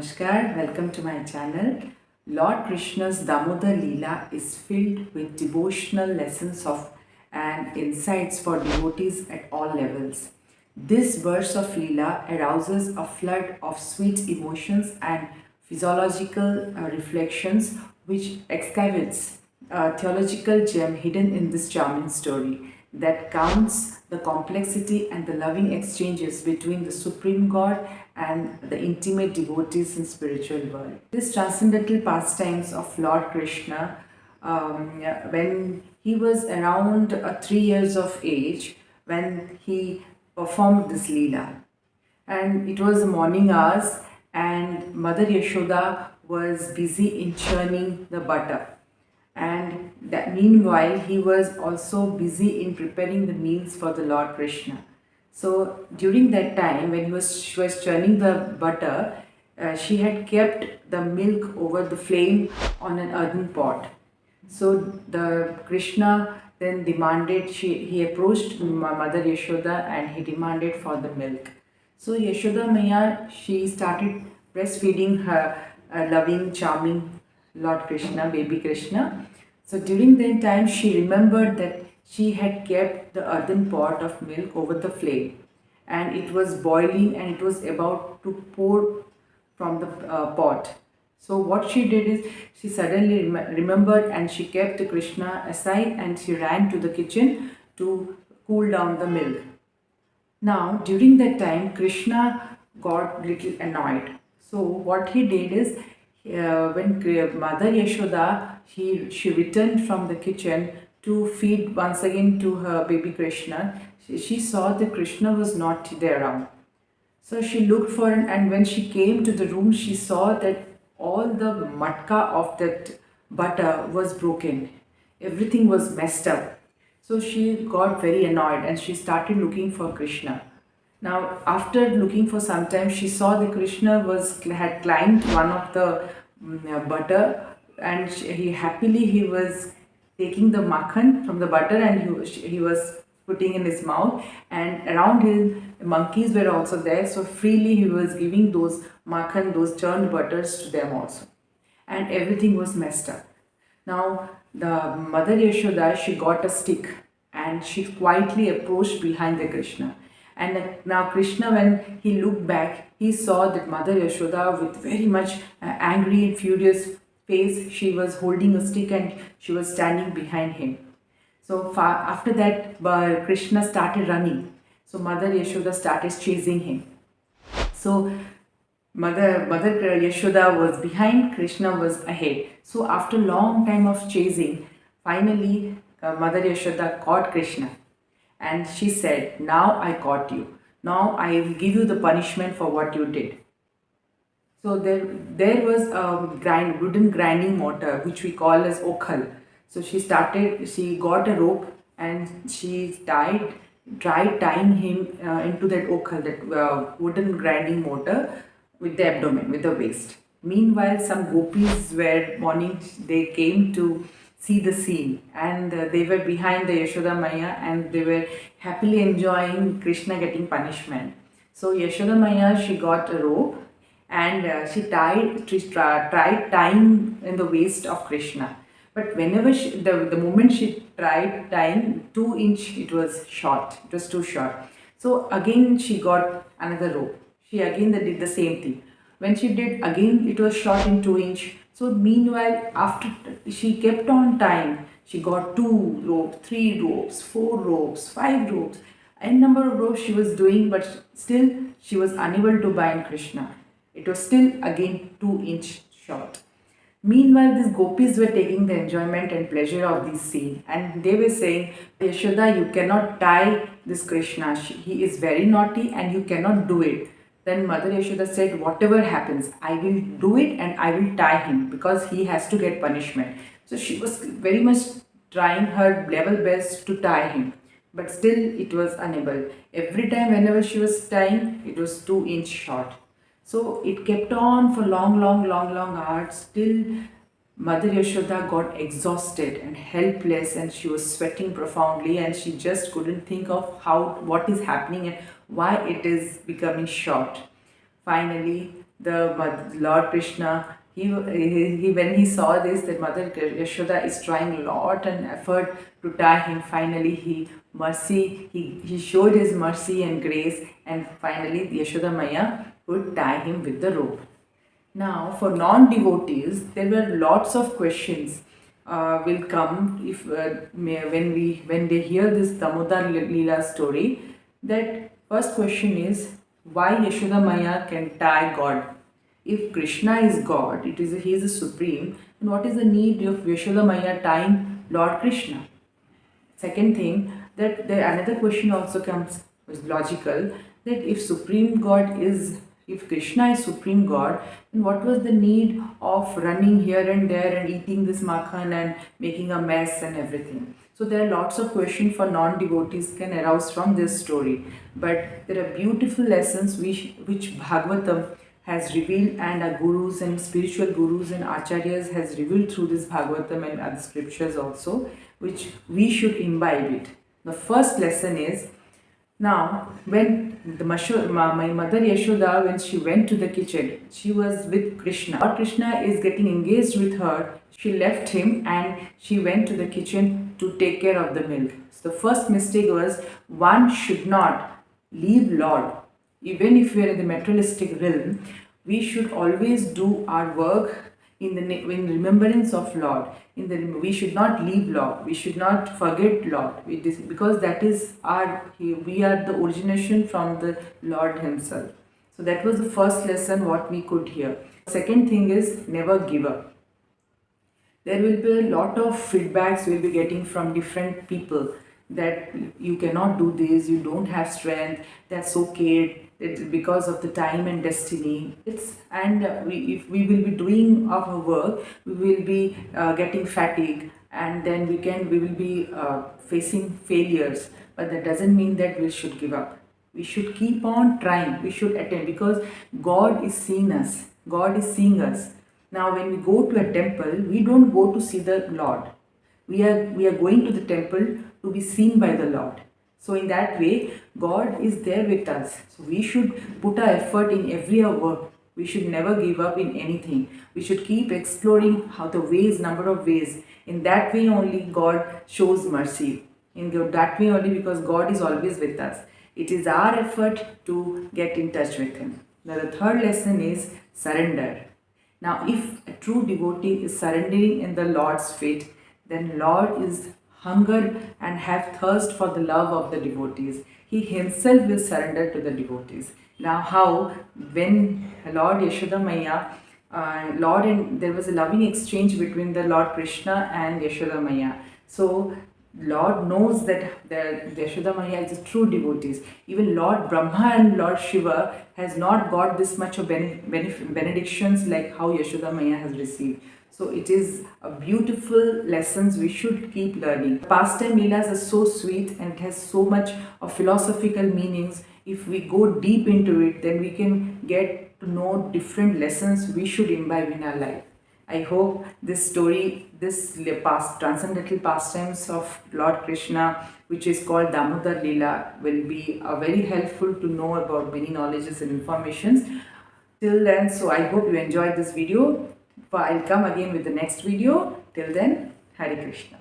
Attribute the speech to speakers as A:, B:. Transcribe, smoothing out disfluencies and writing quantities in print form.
A: Namaskar, welcome to my channel. Lord Krishna's Damodar Leela is filled with devotional lessons of and insights for devotees at all levels. This verse of Leela arouses a flood of sweet emotions and physiological reflections which excavates a theological gem hidden in this charming story that counts the complexity and the loving exchanges between the Supreme God and the intimate devotees in spiritual world. This transcendental pastimes of Lord Krishna, when he was around 3 years of age, when he performed this Leela, and it was the morning hours, and Mother Yashoda was busy in churning the butter, and that meanwhile he was also busy in preparing the meals for the Lord Krishna. So during that time when she was churning the butter, she had kept the milk over the flame on an earthen pot. So the Krishna then demanded, he approached Mother Yashoda and he demanded for the milk. So Yashoda Maya, she started breastfeeding her loving, charming Lord Krishna, baby Krishna. So during that time, she remembered that she had kept the earthen pot of milk over the flame, and it was boiling and it was about to pour from the pot. So what she did is she suddenly remembered, and she kept Krishna aside and she ran to the kitchen to cool down the milk. Now during that time, Krishna got little annoyed. So what he did is, when Mother Yashoda, she returned from the kitchen to feed once again to her baby Krishna, she saw that Krishna was not there around. So she looked for him, and when she came to the room, she saw that all the matka of that butter was broken. Everything was messed up. So she got very annoyed and she started looking for Krishna. Now, after looking for some time, she saw that Krishna had climbed one of the butter, and he was taking the makhan from the butter, and he was putting in his mouth, and around him monkeys were also there. So freely he was giving those makhan, those churned butters to them also, and everything was messed up. Now the Mother Yashoda, she got a stick and she quietly approached behind the Krishna. And now Krishna, when he looked back, he saw that Mother Yashoda with very much angry and furious face, she was holding a stick and she was standing behind him. So after that, Krishna started running. So Mother Yashoda started chasing him. So Mother Yashoda was behind, Krishna was ahead. So after long time of chasing, finally Mother Yashoda caught Krishna, and she said, "Now I caught you. Now I will give you the punishment for what you did." So there was a wooden grinding mortar which we call as okhal. So she got a rope and she tried tying him into that okhal, that wooden grinding mortar, with the abdomen, with the waist. Meanwhile, some gopis were morning, they came to see the scene, and they were behind the Yashoda Maya and they were happily enjoying Krishna getting punishment. So Yashoda Maya, she got a rope and she tried tying in the waist of Krishna. But whenever the moment she tried tying, 2 inch, it was short, it was too short. So again she got another rope. She again did the same thing. When she did again, it was short in 2 inch. So meanwhile, after she kept on tying, she got 2 ropes, 3 ropes, 4 ropes, 5 ropes, n number of ropes she was doing, but still she was unable to bind Krishna. It was still again 2 inch short. Meanwhile, these gopis were taking the enjoyment and pleasure of this scene, and they were saying, "Yashoda, you cannot tie this Krishna. He is very naughty and you cannot do it." Then Mother Yashoda said, "Whatever happens, I will do it and I will tie him because he has to get punishment." So she was very much trying her level best to tie him, but still it was unable. Every time whenever she was tying, it was 2 inch short. So it kept on for long hours till Mother Yashoda got exhausted and helpless, and she was sweating profoundly, and she just couldn't think of what is happening and why it is becoming short. Finally, Lord Krishna, he when he saw this, that Mother Yashoda is trying a lot and effort to tie him. Finally, he showed his mercy and grace, and finally Yashoda Maya would tie him with the rope. Now, for non-devotees, there were lots of questions will come if when they hear this Damodar-lila story. That first question is, why Yashoda Maya can tie God? If Krishna is God, he is the supreme. Then what is the need of Yashoda Maya tying Lord Krishna? Second thing, that another question also comes, is logical, that if Krishna is Supreme God, then what was the need of running here and there and eating this makhan and making a mess and everything? So there are lots of questions for non-devotees can arouse from this story. But there are beautiful lessons which Bhagavatam has revealed, and our gurus and spiritual gurus and acharyas has revealed through this Bhagavatam and other scriptures also, which we should imbibe it. The first lesson is, now when my mother Yashoda, when she went to the kitchen, she was with Krishna. Lord Krishna is getting engaged with her. She left him and she went to the kitchen to take care of the milk. So the first mistake was, one should not leave Lord. Even if we are in the materialistic realm, we should always do our work in remembrance of Lord. We should not leave Lord. We should not forget Lord. Because that is we are the origination from the Lord Himself. So that was the first lesson what we could hear. Second thing is, never give up. There will be a lot of feedbacks we'll be getting from different people, that you cannot do this, you don't have strength, that's okay, it's because of the time and destiny. If we will be doing our work, we will be getting fatigue, and then we will be facing failures. But that doesn't mean that we should give up. We should keep on trying. We should attempt, because God is seeing us. God is seeing us. Now, when we go to a temple, we don't go to see the Lord. We are going to the temple to be seen by the Lord. So in that way, God is there with us. So we should put our effort in every work. We should never give up in anything. We should keep exploring number of ways. In that way only God shows mercy. In that way only, because God is always with us. It is our effort to get in touch with Him. Now the third lesson is surrender. Now if a true devotee is surrendering in the Lord's feet, then Lord is hunger and have thirst for the love of the devotees. He Himself will surrender to the devotees. Now how? When Lord Yashoda Maya, there was a loving exchange between the Lord Krishna and Yashoda Maya. So Lord knows that the Yashoda Maya is a true devotees. Even Lord Brahma and Lord Shiva has not got this much of benedictions like how Yashoda Maya has received. So it is a beautiful lessons we should keep learning. Pastime Leelas are so sweet and it has so much of philosophical meanings. If we go deep into it, then we can get to know different lessons we should imbibe in our life. I hope this story, transcendental pastimes of Lord Krishna, which is called Damodar Leela, will be very helpful to know about many knowledges and informations. Till then, so I hope you enjoyed this video. I'll come again with the next video. Till then, Hare Krishna.